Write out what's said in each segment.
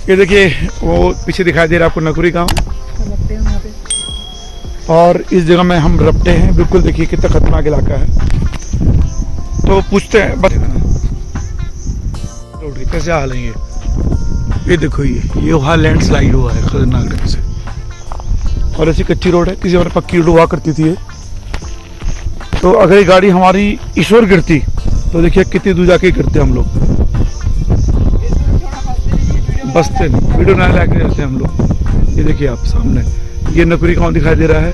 ये देखिए वो पीछे दिखाई दे रहा है आपको नकुरी गांव, और इस जगह में हम रपटे हैं। बिल्कुल देखिए कितना खतरनाक इलाका है। तो पूछते हैं बस कैसे हाल है ये देखो, ये वहाँ लैंडस्लाइड हुआ है खतरनाक ढंग से, और ऐसी कच्ची रोड है, किसी और पक्की रोड हुआ करती थी। तो अगर ये गाड़ी हमारी ईश्वर गिरती तो देखिए कितनी दूर जाके गिरते हम लोग, बसते नहीं, वीडियो ना लाके रहते हम लोग। ये देखिए आप सामने ये नकुरी गांव दिखाई दे रहा है,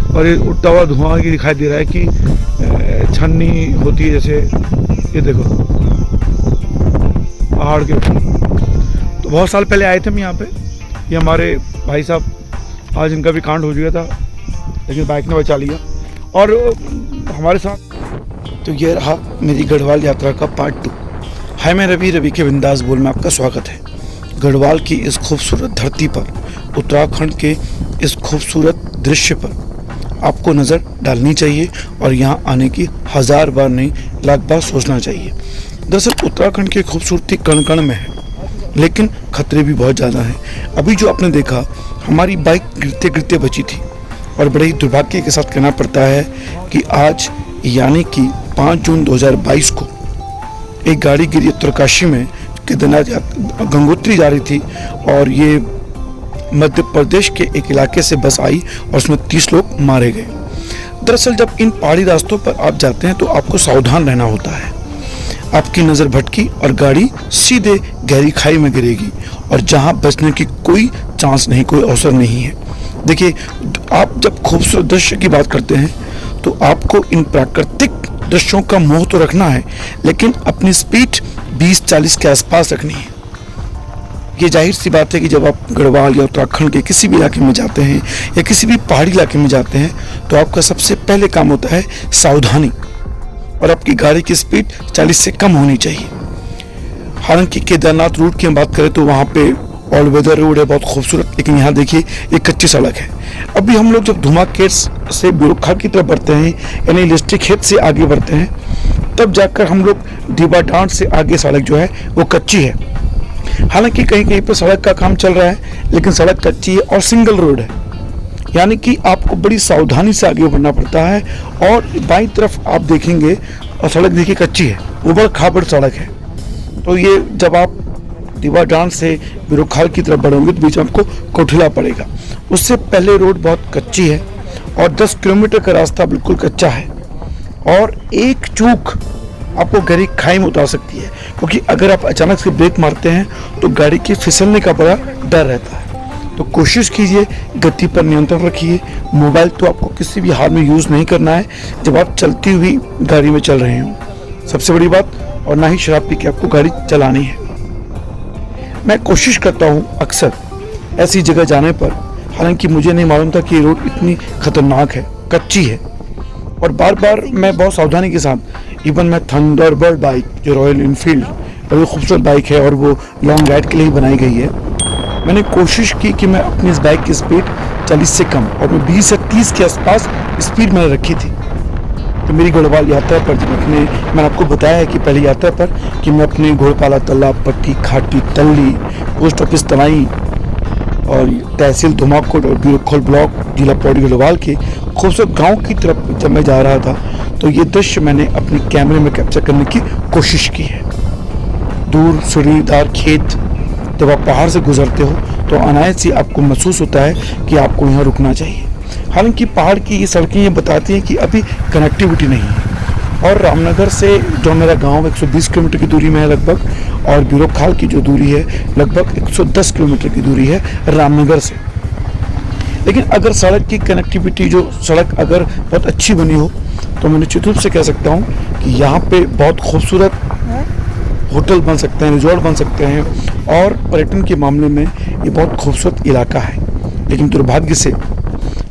और ये उड़ता हुआ धुआं की दिखाई दे रहा है कि छन्नी होती है जैसे। ये देखो पहाड़ के ऊपर। तो बहुत साल पहले आए थे हम यहाँ पे, ये हमारे भाई साहब, आज इनका भी कांड हो गया था लेकिन बाइक ने बचा लिया। और हमारे साथ तो ये रहा मेरी गढ़वाल यात्रा का पार्ट 2। हाय, मैं रवि के बिंदास बोल में आपका स्वागत है। गढ़वाल की इस खूबसूरत धरती पर, उत्तराखंड के इस खूबसूरत दृश्य पर आपको नज़र डालनी चाहिए, और यहाँ आने की 1000 बार नहीं लाख बार सोचना चाहिए। दरअसल उत्तराखंड की खूबसूरती कण कण में है, लेकिन खतरे भी बहुत ज़्यादा हैं। अभी जो आपने देखा, हमारी बाइक गिरते गिरते बची थी, और बड़े ही दुर्भाग्य के साथ कहना पड़ता है कि आज यानी कि 5 जून 2022 को एक गाड़ी गिरी उत्तरकाशी में, केदारनाथ गंगोत्री जा रही थी, और ये मध्य प्रदेश के एक इलाके से बस आई और उसमें 30 लोग मारे गए। दरअसल जब इन पहाड़ी रास्तों पर आप जाते हैं तो आपको सावधान रहना होता है। आपकी नज़र भटकी और गाड़ी सीधे गहरी खाई में गिरेगी, और जहां बचने की कोई चांस नहीं, कोई अवसर नहीं है। देखिए, आप जब खूबसूरत दृश्य की बात करते हैं तो आपको इन प्राकृतिक दृश्यों का मोह तो रखना है, लेकिन अपनी स्पीड 20-40 के आसपास रखनी है। ये जाहिर सी बात है कि जब आप गढ़वाल या उत्तराखंड के किसी भी इलाके में जाते हैं या किसी भी पहाड़ी इलाके में जाते हैं तो आपका सबसे पहले काम होता है सावधानी, और आपकी गाड़ी की स्पीड 40 से कम होनी चाहिए। हालांकि केदारनाथ रूट की हम बात करें तो वहाँ पे ऑल वेदर रोड है, बहुत खूबसूरत, लेकिन यहाँ देखिए ये कच्ची सड़क है। अभी हम लोग जब धुमाखेत से बिरुखा की तरफ बढ़ते हैं, यानी लिस्ट्री खेत से आगे बढ़ते हैं, तब जाकर हम लोग दीबा डांड से आगे सड़क जो है वो कच्ची है। हालांकि कहीं कहीं पर सड़क का काम चल रहा है, लेकिन सड़क कच्ची है और सिंगल रोड है, यानी कि आपको बड़ी सावधानी से आगे बढ़ना पड़ता है। और बाईं तरफ आप देखेंगे और सड़क देखिए कच्ची है, ऊबड़ खाबड़ सड़क है। तो ये जब आप दीवा डांड से बिरुखाल की तरफ बढ़ोगे तो बीच में आपको कोठिला पड़ेगा। उससे पहले रोड बहुत कच्ची है, और 10 किलोमीटर का रास्ता बिल्कुल कच्चा है, और एक चूक आपको गहरी खाई में उतार सकती है, क्योंकि अगर आप अचानक से ब्रेक मारते हैं तो गाड़ी के फिसलने का बड़ा डर रहता है। तो कोशिश कीजिए, गति पर नियंत्रण रखिए। मोबाइल तो आपको किसी भी हाल में यूज़ नहीं करना है जब आप चलती हुई गाड़ी में चल रहे हो, सबसे बड़ी बात, और ना ही शराब पी के आपको गाड़ी चलानी है। मैं कोशिश करता हूँ अक्सर ऐसी जगह जाने पर, हालांकि मुझे नहीं मालूम था कि ये रोड इतनी खतरनाक है, कच्ची है, और बार बार मैं बहुत सावधानी के साथ, इवन मैं थंडरबर्ड बाइक जो रॉयल इनफील्ड बड़ी खूबसूरत बाइक है और वो लॉन्ग राइड के लिए ही बनाई गई है, मैंने कोशिश की कि मैं अपनी इस बाइक की स्पीड 40 से कम, और मैं 20 से 30 के आसपास स्पीड मैंने रखी थी। तो मेरी गढ़वाल यात्रा पर मैंने आपको बताया है कि पहली यात्रा पर कि मैं अपने घोड़पाला तालाब, पट्टी, खाटी, तल्ली, पोस्ट ऑफिस तनाई और तहसील धुमाकोट और बिरुखोल ब्लॉक, जिला पौड़ी गढ़वाल के खूबसूरत गांव की तरफ जब मैं जा रहा था तो ये दृश्य मैंने अपने कैमरे में कैप्चर करने की कोशिश की है। दूर सीढ़ीदार खेत, जब आप पहाड़ से गुजरते हो तो अनायास ही आपको महसूस होता है कि आपको यहाँ रुकना चाहिए। हालांकि पहाड़ की ये सड़कें ये बताती हैं कि अभी कनेक्टिविटी नहीं है, और रामनगर से जो मेरा गांव 120 किलोमीटर की दूरी में है लगभग, और बिरुखाल की जो दूरी है लगभग 110 किलोमीटर की दूरी है रामनगर से। लेकिन अगर सड़क की कनेक्टिविटी, जो सड़क अगर बहुत अच्छी बनी हो, तो मैं निश्चित रूप से कह सकता हूँ कि यहाँ पे बहुत खूबसूरत होटल बन सकते हैं, रिजॉर्ट बन सकते हैं, और पर्यटन के मामले में ये बहुत खूबसूरत इलाका है। लेकिन दुर्भाग्य से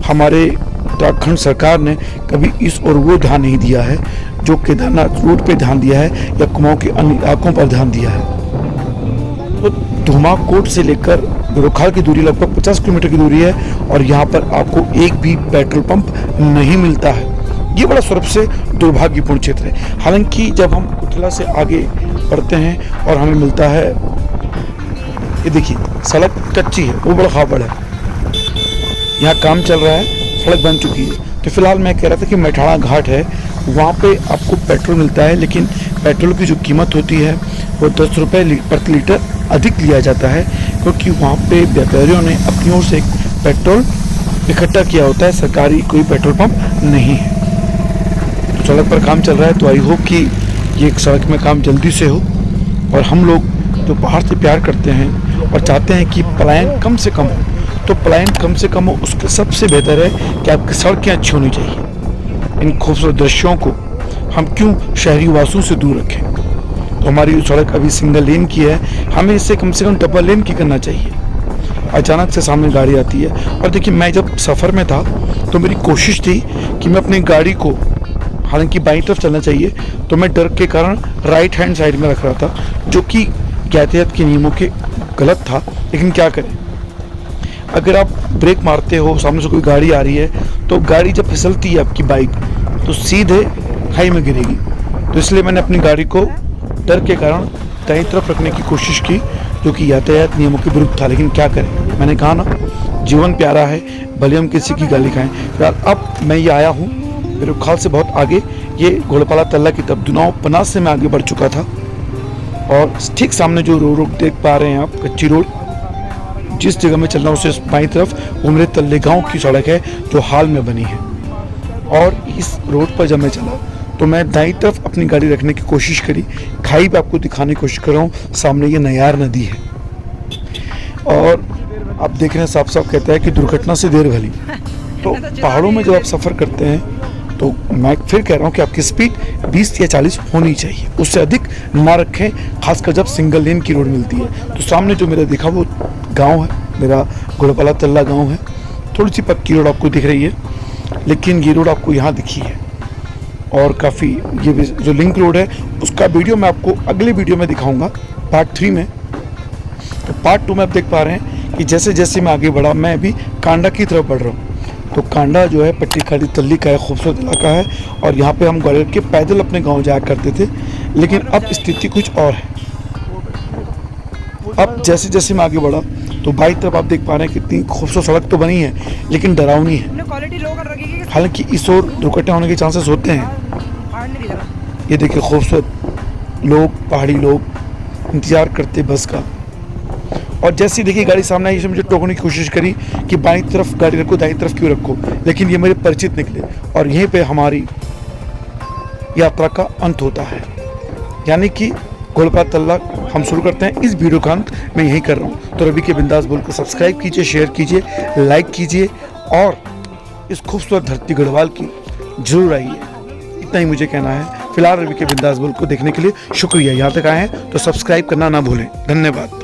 हमारे उत्तराखंड सरकार ने कभी इस ओर वो ध्यान नहीं दिया है जो केदारनाथ रूट पे ध्यान दिया है या कुमाऊं के अन्य इलाकों पर ध्यान दिया है। तो धुमाकोट से लेकर बिरुखाल की दूरी लगभग 50 किलोमीटर की दूरी है, और यहाँ पर आपको एक भी पेट्रोल पंप नहीं मिलता है। ये बड़ा स्वरूप से दुर्भाग्यपूर्ण क्षेत्र है। हालांकि जब हम कोठिला से आगे बढ़ते हैं और हमें मिलता है ये देखिए सड़क कच्ची है, वो बड़ा खाबड़ है, यहाँ काम चल रहा है, सड़क बन चुकी है। तो फिलहाल मैं कह रहा था कि मैठाणा घाट है, वहाँ पे आपको पेट्रोल मिलता है, लेकिन पेट्रोल की जो कीमत होती है वो 10 रुपये प्रति लीटर अधिक लिया जाता है, क्योंकि वहाँ पे व्यापारियों ने अपनी ओर से पेट्रोल इकट्ठा किया होता है, सरकारी कोई पेट्रोल पंप नहीं है। तो सड़क पर काम चल रहा है, तो आई होप कि ये सड़क में काम जल्दी से हो और हम लोग जो पहाड़ से प्यार करते हैं और चाहते हैं कि पलायन कम से कम हो, तो पलायन कम से कम हो उसके सबसे बेहतर है कि आपकी सड़कें अच्छी होनी चाहिए। इन खूबसूरत दृश्यों को हम क्यों शहरी वासियों से दूर रखें। तो हमारी सड़क अभी सिंगल लेन की है, हमें इसे कम से कम डबल लेन की करना चाहिए। अचानक से सामने गाड़ी आती है, और देखिए मैं जब सफ़र में था तो मेरी कोशिश थी कि मैं अपनी गाड़ी को, हालांकि बाईं तरफ चलना चाहिए, तो मैं डर के कारण राइट हैंड साइड में रख रहा था, जो कि यातायात के नियमों के गलत था। लेकिन क्या करें, अगर आप ब्रेक मारते हो, सामने से कोई गाड़ी आ रही है, तो गाड़ी जब फिसलती है आपकी बाइक तो सीधे खाई में गिरेगी। तो इसलिए मैंने अपनी गाड़ी को डर के कारण दाईं तरफ रखने की कोशिश की, जो कि यातायात नियमों के विरुद्ध था। लेकिन क्या करें, मैंने कहा ना, जीवन प्यारा है, भले हम किसी की गाली खाएं। फिलहाल अब मैं ये आया हूँ मेरे ख्याल से बहुत आगे, ये घोड़पाला तल्ला की तरफ, दुनाव पनास से मैं आगे बढ़ चुका था, और ठीक सामने जो रोड देख पा रहे हैं आप, कच्ची रोड, जिस जगह में चल रहा हूँ उससे बाईं तरफ वो मेरे तल्ले गाँव की सड़क है, जो हाल में बनी है। और इस रोड पर जब मैं चला तो मैं दाईं तरफ अपनी गाड़ी रखने की कोशिश करी, खाई पे आपको दिखाने की कोशिश कर रहा हूँ, सामने ये नयार नदी है, और आप देख रहे हैं साफ साफ कहता है कि दुर्घटना से देर भली। तो पहाड़ों में जब आप सफ़र करते हैं तो मैं फिर कह रहा हूँ कि आपकी स्पीड 20 या 40 होनी चाहिए, उससे अधिक ना रखें, खासकर जब सिंगल लेन की रोड मिलती है। तो सामने जो मेरा दिखा वो गांव है, मेरा घोड़पाला तल्ला गांव है। थोड़ी सी पक्की रोड आपको दिख रही है, लेकिन ये रोड आपको यहाँ दिखी है, और काफ़ी ये जो लिंक रोड है उसका वीडियो मैं आपको अगले वीडियो में दिखाऊंगा, पार्ट 3 में। तो पार्ट 2 में आप देख पा रहे हैं कि जैसे जैसे मैं आगे बढ़ा, मैं अभी कांडा की तरफ बढ़ रहा हूँ। तो कांडा जो है पट्टी खाड़ी तल्ली का एक खूबसूरत इलाका है, और यहाँ पे हम गाड़ी के पैदल अपने गांव जाया करते थे। लेकिन अब स्थिति कुछ और है। अब जैसे जैसे मैं आगे बढ़ा तो बाई तरफ आप देख पा रहे हैं कितनी खूबसूरत सड़क तो बनी है, लेकिन डरावनी है। हालांकि इस ओर दुर्घटना होने के चांसेस होते हैं। ये देखिए खूबसूरत लोग, पहाड़ी लोग इंतजार करते बस का, और जैसी देखिए गाड़ी सामने आई, मुझे टोकने की कोशिश करी कि बाईं तरफ गाड़ी रखो, दाईं तरफ क्यों रखो, लेकिन ये मेरे परिचित निकले, और यहीं पे हमारी यात्रा का अंत होता है। यानी कि घोड़पाला तल्ला हम शुरू करते हैं, इस वीडियो का अंत मैं यहीं कर रहा हूँ। तो रवि के बिंदास बोल को सब्सक्राइब कीजिए, शेयर कीजिए, लाइक कीजिए, और इस खूबसूरत धरती गढ़वाल की जरूर आइए। इतना ही मुझे कहना है। फिलहाल रवि के बिंदास बोल को देखने के लिए शुक्रिया। यहाँ तक आए हैं तो सब्सक्राइब करना ना भूलें। धन्यवाद।